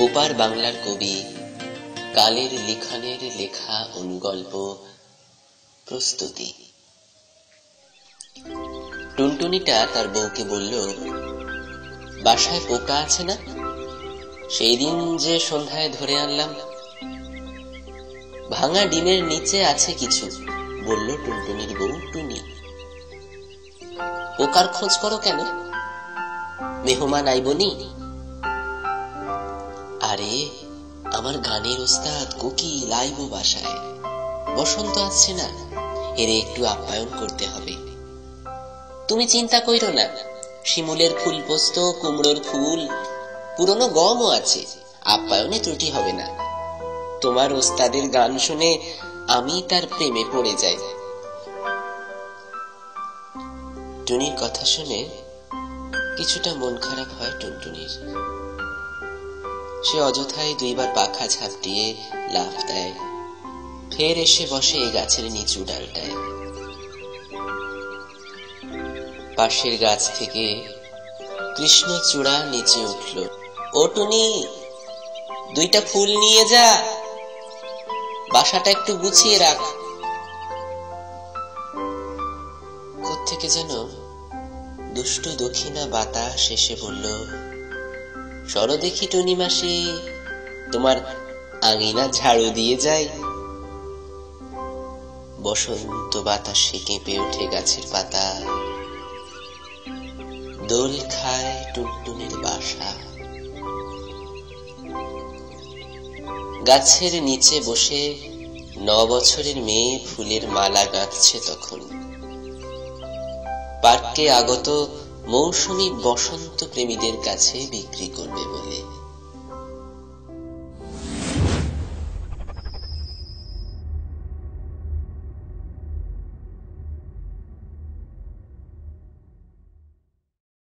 ওপার বাংলার কবি কালের লিখনের লেখা অনুগল্প প্রস্তুতি। টুনটুনিটা তার বউকে বলল, বাসায় পোকা আছে না? সেই দিন যে সন্ধ্যায় ধরে আনলাম। ভাঙা ডিমের নিচে আছে কিছু, বলল টুনটুনির বউ টুনি। পোকার খোঁজ করো কেন? মেহমান আইবনি? আরে আমার গানের ওস্তাদ কোকিল আইবো বাসায়, বসন্ত আসছে না, এর একটু আপ্যায়ন করতে হবে। তুমি চিন্তা কইরো না, শিমুলের ফুল পোস্ত, কুমড়োর ফুল, পুরনো গমও আছে, আপ্যায়নে ত্রুটি হবে না। তোমার ওস্তাদের গান শুনে আমি তার প্রেমে পড়ে যাই। টুনির কথা শুনে কিছুটা মন খারাপ হয় টুনটুনির। সে অযথায় দুইবার পাখা ঝাপটিয়ে লাফ দেয়, ফের এসে বসে এই গাছের নিচু ডালটায়। পাশের গাছ থেকে কৃষ্ণচূড়া নিচে উঠল। ও টুনি, দুইটা ফুল নিয়ে যা, বাসাটা একটু গুছিয়ে রাখ। কোত্থেকে যেন দুষ্ট দক্ষিণা বাতাস এসে বলল, সরো দেখি টুনি মাসি, তোমার আঙিনা ঝাড়ু দিয়ে যাই। বসন্ত বাতাসে কেঁপে ওঠে গাছের পাতা, দোল খায় টুনটুনির বাসা। গাছের নিচে বসে 9 বছরের মেয়ে ফুলের মালা গাঁথছে তখন। পার্কে আগত মৌসুমী বসন্ত প্রেমীদের কাছে বিক্রি করবে বলে।